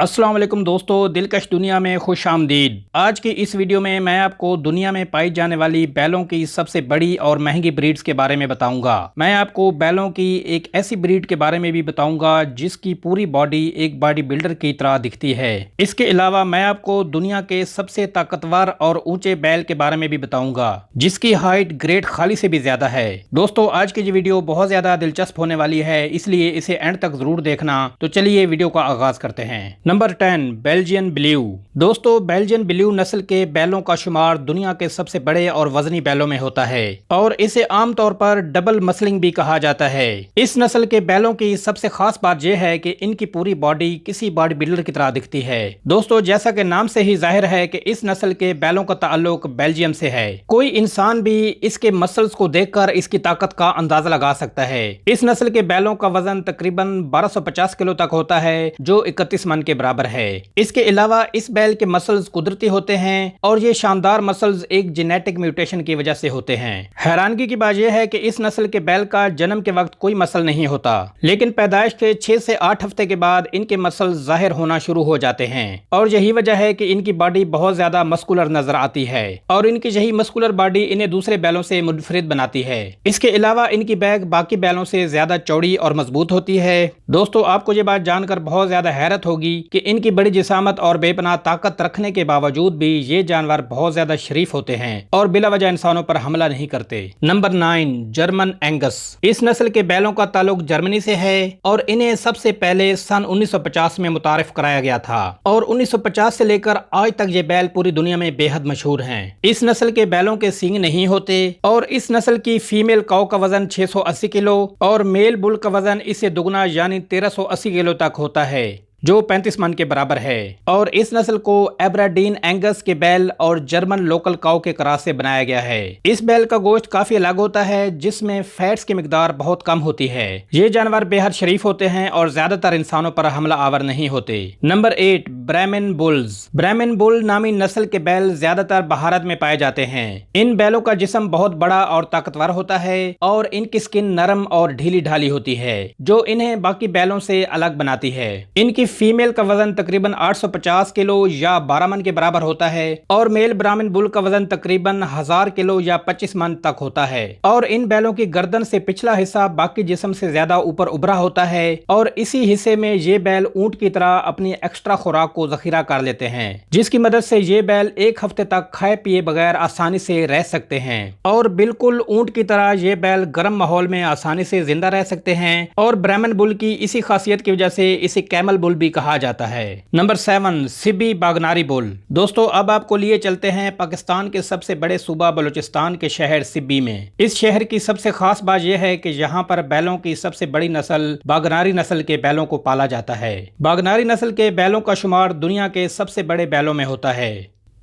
अस्सलाम वालेकुम दोस्तों, दिलकश दुनिया में खुश आमदीद। आज की इस वीडियो में मैं आपको दुनिया में पाई जाने वाली बैलों की सबसे बड़ी और महंगी ब्रीड्स के बारे में बताऊंगा। मैं आपको बैलों की एक ऐसी ब्रीड के बारे में भी बताऊंगा जिसकी पूरी बॉडी एक बॉडी बिल्डर की तरह दिखती है। इसके अलावा मैं आपको दुनिया के सबसे ताकतवर और ऊंचे बैल के बारे में भी बताऊंगा जिसकी हाइट ग्रेट खाली से भी ज्यादा है। दोस्तों, आज की ये वीडियो बहुत ज्यादा दिलचस्प होने वाली है, इसलिए इसे एंड तक जरूर देखना। तो चलिए वीडियो का आगाज करते हैं। Number 10, Belgian blue. दोस्तों, बेल्जियन ब्लू नस्ल के बैलों का शुमार दुनिया के सबसे बड़े और वजनी बैलों में होता है और इसे आमतौर पर डबल मसलिंग भी कहा जाता है। इस नस्ल के बैलों की सबसे खास बात यह है कि इनकी पूरी बॉडी किसी बॉडी बिल्डर की तरह दिखती है। दोस्तों, जैसा कि नाम से ही जाहिर है कि इस नस्ल के बैलों का ताल्लुक बेल्जियम से है। कोई इंसान भी इसके मसल्स को देखकर इसकी ताकत का अंदाजा लगा सकता है। इस नस्ल के बैलों का वजन तकरीबन 1250 किलो तक होता है, जो 31 मन के बराबर है। इसके अलावा इस बैल के मसल्स कुदरती होते हैं और ये शानदार मसल्स एक जेनेटिक म्यूटेशन की वजह से होते हैं। हैरानगी की बात यह है कि इस नस्ल के बैल का जन्म के वक्त कोई मसल नहीं होता, लेकिन पैदाइश के 6 से 8 हफ्ते के बाद इनके मसल्स जाहिर होना शुरू हो जाते हैं और यही वजह है कि इनकी बॉडी बहुत ज्यादा मस्कुलर नजर आती है और इनकी यही मस्कुलर बॉडी इन्हें दूसरे बैलों से मुनफरिद बनाती है। इसके अलावा इनकी बैक बाकी बैलों से ज्यादा चौड़ी और मजबूत होती है। दोस्तों, आपको ये बात जानकर बहुत ज्यादा हैरत होगी कि इनकी बड़ी जिसामत और बेपनाह ताकत रखने के बावजूद भी ये जानवर बहुत ज्यादा शरीफ होते हैं और बिला वजह इंसानों पर हमला नहीं करते। Number 9, German Angus. इस नस्ल के बैलों का ताल्लुक जर्मनी से है और इन्हें सबसे पहले सन 1950 में मुतारिफ कराया गया था और 1950 से लेकर आज तक ये बैल पूरी दुनिया में बेहद मशहूर हैं। इस नस्ल के बैलों के सींग नहीं होते और इस नस्ल की फीमेल काऊ का वजन 680 किलो और मेल बुल का वजन इससे दुगना यानी 1380 किलो तक होता है, जो 35 मन के बराबर है। और इस नस्ल को एब्राडीन एंगस के बैल और जर्मन लोकल काऊ के क्रॉस से बनाया गया है। इस बैल का गोश्त काफी अलग होता है जिसमें फैट्स की मिकदार बहुत कम होती है। ये जानवर बेहद शरीफ होते हैं और ज्यादातर इंसानों पर हमला आवर नहीं होते। नंबर 8, ब्राह्मण बुल्स। ब्राह्मण बुल नामी नस्ल के बैल ज्यादातर भारत में पाए जाते हैं। इन बैलों का जिस्म बहुत बड़ा और ताकतवर होता है और इनकी स्किन नरम और ढीली ढाली होती है, जो इन्हें बाकी बैलों से अलग बनाती है। इनकी फीमेल का वजन तकरीबन 850 किलो या 12 मन के बराबर होता है और मेल ब्राह्मण बुल का वजन तकरीबन 1000 किलो या 25 मन तक होता है। और इन बैलों की गर्दन से पिछला हिस्सा बाकी जिस्म से ज्यादा ऊपर उभरा होता है और इसी हिस्से में ये बैल ऊंट की तरह अपनी एक्स्ट्रा खुराक को जखीरा कर लेते हैं, जिसकी मदद से ये बैल एक हफ्ते तक खाए पिए बगैर आसानी से रह सकते हैं। और बिल्कुल ऊंट की तरह ये बैल गर्म माहौल में आसानी से जिंदा रह सकते हैं और ब्राह्मण बुल की इसी खासियत की वजह से इसे कैमल बुल भी कहा जाता है। Number 7, Sibi Bhagnari bull. दोस्तों, अब आपको लिए चलते हैं पाकिस्तान के सबसे बड़े सूबा बलूचिस्तान के शहर सिब्बी में। इस शहर की सबसे खास बात यह है कि यहाँ पर बैलों की सबसे बड़ी नस्ल बागनारी नस्ल के बैलों को पाला जाता है। बागनारी नस्ल के बैलों का शुमार दुनिया के सबसे बड़े बैलों में होता है।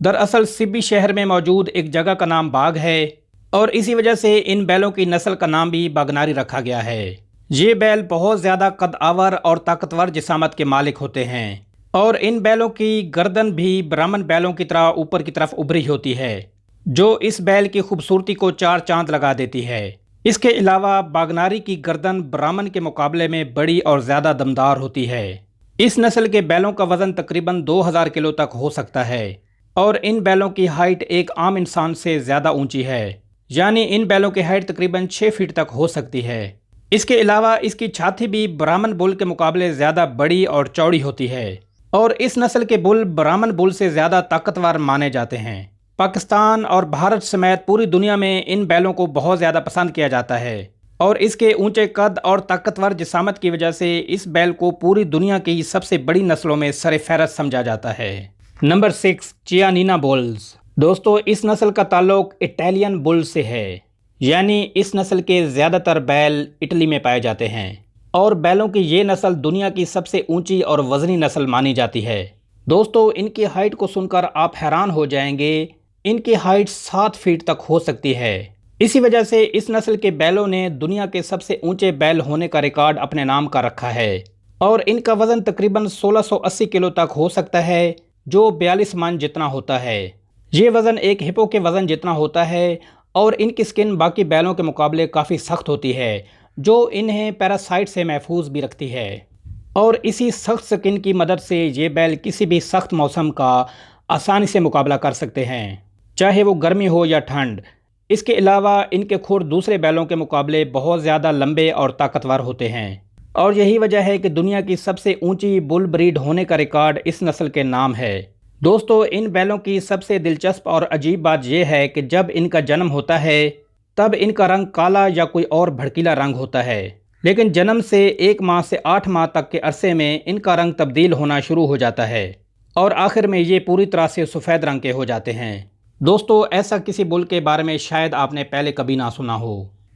दरअसल सिब्बी शहर में मौजूद एक जगह का नाम बाग है और इसी वजह से इन बैलों की नस्ल का नाम भी बागनारी रखा गया है। ये बैल बहुत ज्यादा कद-आवर और ताकतवर जिसामत के मालिक होते हैं और इन बैलों की गर्दन भी ब्राह्मण बैलों की तरह ऊपर की तरफ उभरी होती है, जो इस बैल की खूबसूरती को 4 चांद लगा देती है। इसके अलावा बागनारी की गर्दन ब्राह्मण के मुकाबले में बड़ी और ज्यादा दमदार होती है। इस नस्ल के बैलों का वजन तकरीबन 2000 किलो तक हो सकता है और इन बैलों की हाइट एक आम इंसान से ज्यादा ऊंची है, यानी इन बैलों की हाइट तकरीबन 6 फीट तक हो सकती है। इसके अलावा इसकी छाती भी ब्राह्मण बुल के मुकाबले ज्यादा बड़ी और चौड़ी होती है और इस नस्ल के बुल ब्राह्मण बुल से ज्यादा ताकतवर माने जाते हैं। पाकिस्तान और भारत समेत पूरी दुनिया में इन बैलों को बहुत ज्यादा पसंद किया जाता है और इसके ऊंचे कद और ताकतवर जिसामत की वजह से इस बैल को पूरी दुनिया की सबसे बड़ी नस्लों में सर-ए-फहरिस्त समझा जाता है। Number 6, Chianina bulls. दोस्तों, इस नस्ल का ताल्लुक इटालियन बुल से है, यानी इस नस्ल के ज्यादातर बैल इटली में पाए जाते हैं और बैलों की ये नस्ल दुनिया की सबसे ऊंची और वजनी नस्ल मानी जाती है। दोस्तों, इनकी हाइट को सुनकर आप हैरान हो जाएंगे। इनकी हाइट 7 फीट तक हो सकती है। इसी वजह से इस नस्ल के बैलों ने दुनिया के सबसे ऊंचे बैल होने का रिकॉर्ड अपने नाम का रखा है और इनका वजन तकरीबन 1680 किलो तक हो सकता है, जो 42 मन जितना होता है। ये वजन एक हिप्पो के वजन जितना होता है और इनकी स्किन बाकी बैलों के मुकाबले काफ़ी सख्त होती है, जो इन्हें पैरासाइट से महफूज भी रखती है। और इसी सख्त स्किन की मदद से ये बैल किसी भी सख्त मौसम का आसानी से मुकाबला कर सकते हैं, चाहे वो गर्मी हो या ठंड। इसके अलावा इनके खुर दूसरे बैलों के मुकाबले बहुत ज़्यादा लंबे और ताकतवर होते हैं और यही वजह है कि दुनिया की सबसे ऊंची बुल ब्रीड होने का रिकॉर्ड इस नस्ल के नाम है। दोस्तों, इन बैलों की सबसे दिलचस्प और अजीब बात यह है कि जब इनका जन्म होता है तब इनका रंग काला या कोई और भड़कीला रंग होता है, लेकिन जन्म से 1 माह से 8 माह तक के अरसे में इनका रंग तब्दील होना शुरू हो जाता है और आखिर में ये पूरी तरह से सफ़ेद रंग के हो जाते हैं। दोस्तों, ऐसा किसी बुल के बारे में शायद आपने पहले कभी ना सुना हो।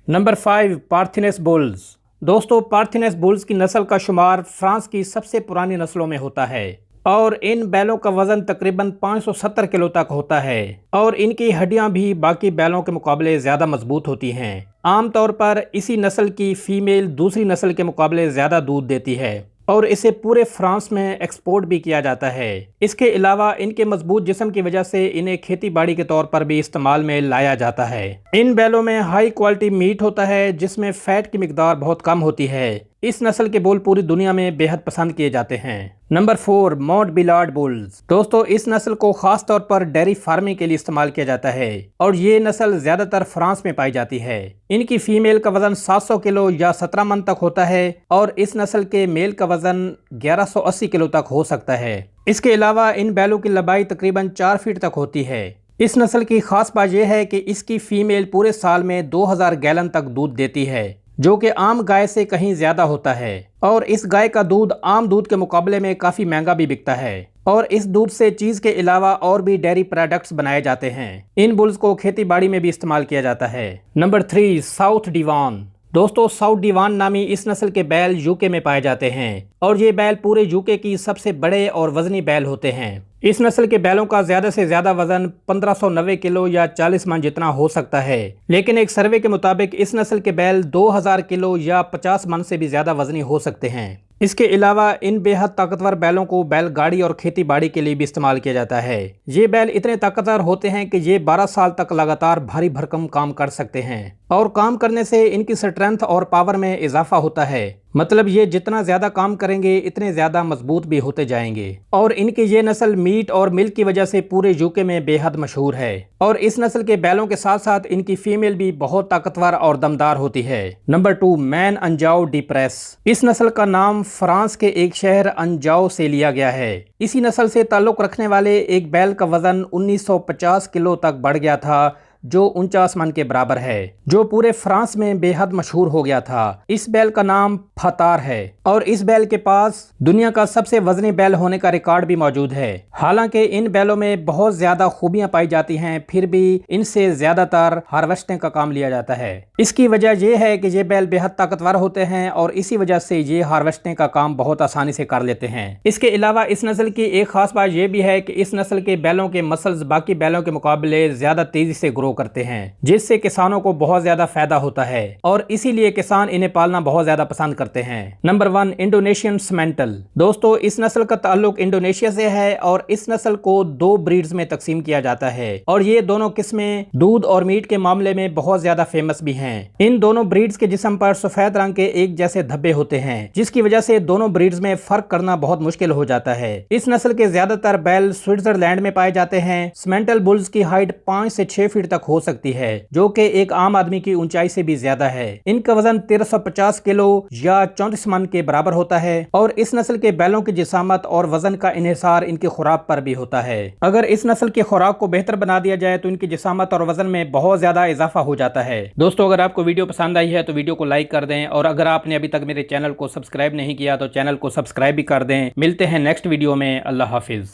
Number 5, Parthenais bulls. दोस्तों, पार्थेनस बुल्स की नस्ल का शुमार फ्रांस की सबसे पुरानी नस्लों में होता है और इन बैलों का वजन तकरीबन 570 किलो तक होता है और इनकी हड्डियां भी बाकी बैलों के मुकाबले ज़्यादा मजबूत होती हैं। आमतौर पर इसी नस्ल की फ़ीमेल दूसरी नस्ल के मुकाबले ज़्यादा दूध देती है और इसे पूरे फ्रांस में एक्सपोर्ट भी किया जाता है। इसके अलावा इनके मजबूत जिस्म की वजह से इन्हें खेती बाड़ी के तौर पर भी इस्तेमाल में लाया जाता है। इन बैलों में हाई क्वालिटी मीट होता है जिसमें फैट की मिकदार बहुत कम होती है। इस नस्ल के बुल पूरी दुनिया में बेहद पसंद किए जाते हैं। Number 4, Montbeliarde bulls. दोस्तों, इस नस्ल को खास तौर पर डेयरी फार्मिंग के लिए इस्तेमाल किया जाता है और ये नस्ल ज्यादातर फ्रांस में पाई जाती है। इनकी फीमेल का वजन 700 किलो या 17 मन तक होता है और इस नस्ल के मेल का वजन 1180 किलो तक हो सकता है। इसके अलावा इन बैलों की लंबाई तकरीबन 4 फीट तक होती है। इस नस्ल की खास बात यह है कि इसकी फीमेल पूरे साल में 2000 गैलन तक दूध देती है, जो कि आम गाय से कहीं ज्यादा होता है और इस गाय का दूध आम दूध के मुकाबले में काफी महंगा भी बिकता है और इस दूध से चीज के अलावा और भी डेयरी प्रोडक्ट्स बनाए जाते हैं। इन बुल्स को खेती बाड़ी में भी इस्तेमाल किया जाता है। Number 3, south Devon. दोस्तों, साउथ डिवान नामी इस नस्ल के बैल यूके में पाए जाते हैं और ये बैल पूरे यूके की सबसे बड़े और वजनी बैल होते हैं। इस नस्ल के बैलों का ज्यादा से ज्यादा वजन 1590 किलो या 40 मन जितना हो सकता है, लेकिन एक सर्वे के मुताबिक इस नस्ल के बैल 2000 किलो या 50 मन से भी ज्यादा वजनी हो सकते हैं। इसके अलावा इन बेहद ताकतवर बैलों को बैलगाड़ी और खेती बाड़ी के लिए भी इस्तेमाल किया जाता है। ये बैल इतने ताकतवर होते हैं कि ये 12 साल तक लगातार भारी भरकम काम कर सकते हैं और काम करने से इनकी स्ट्रेंथ और पावर में इजाफा होता है। मतलब ये जितना ज्यादा काम करेंगे इतने ज्यादा मजबूत भी होते जाएंगे और इनकी ये नस्ल मीट और मिल्क की वजह से पूरे यूके में बेहद मशहूर है और इस नस्ल के बैलों के साथ साथ इनकी फीमेल भी बहुत ताकतवर और दमदार होती है। नंबर 2, मैन अंजाओ डी प्रेस। इस नस्ल का नाम फ्रांस के एक शहर अंजाओ से लिया गया है। इसी नस्ल से ताल्लुक रखने वाले एक बैल का वजन 1950 किलो तक बढ़ गया था, जो 49 मन के बराबर है, जो पूरे फ्रांस में बेहद मशहूर हो गया था। इस बैल का नाम फतार है और इस बैल के पास दुनिया का सबसे वजनी बैल होने का रिकॉर्ड भी मौजूद है। हालांकि इन बैलों में बहुत ज्यादा खूबियां पाई जाती हैं, फिर भी इनसे ज्यादातर हार्वेस्टिंग का काम लिया जाता है। इसकी वजह यह है कि ये बैल बेहद ताकतवर होते हैं और इसी वजह से ये हार्वेस्टिंग का काम बहुत आसानी से कर लेते हैं। इसके अलावा इस नस्ल की एक खास बात यह भी है कि इस नस्ल के बैलों के मसल्स बाकी बैलों के मुकाबले ज्यादा तेजी से ग्रो करते हैं, जिससे किसानों को बहुत ज्यादा फायदा होता है और इसीलिए किसान इन्हें पालना बहुत ज्यादा पसंद करते हैं। Number 1, Indonesian Simmental. दोस्तों, इस नस्ल का ताल्लुक इंडोनेशिया से है और इस नस्ल को 2 ब्रीड्स में तकसीम किया जाता है और ये दोनों किस्में दूध और मीट के मामले में बहुत ज्यादा फेमस भी हैं। इन दोनों ब्रीड्स के जिस्म पर सफेद रंग के एक जैसे धब्बे होते हैं, जिसकी वजह से दोनों ब्रीड्स में फर्क करना बहुत मुश्किल हो जाता है। इस नस्ल के ज्यादातर बैल स्विट्जरलैंड में पाए जाते हैं। सिमेंटल बुल्स की हाइट 5 से 6 फीट तक हो सकती है, जो कि एक आम आदमी की ऊंचाई से भी ज्यादा है। इनका वजन 1350 किलो या 34 मन के बराबर होता है और इस नस्ल के बैलों की जिसामत और वजन का इन्हिसार इनकी खुराक पर भी होता है। अगर इस नस्ल की खुराक को बेहतर बना दिया जाए तो इनकी जिसामत और वजन में बहुत ज्यादा इजाफा हो जाता है। दोस्तों, अगर आपको वीडियो पसंद आई है तो वीडियो को लाइक कर दें और अगर आपने अभी तक मेरे चैनल को सब्सक्राइब नहीं किया तो चैनल को सब्सक्राइब भी कर दें। मिलते हैं नेक्स्ट वीडियो में। अल्लाह हाफिज।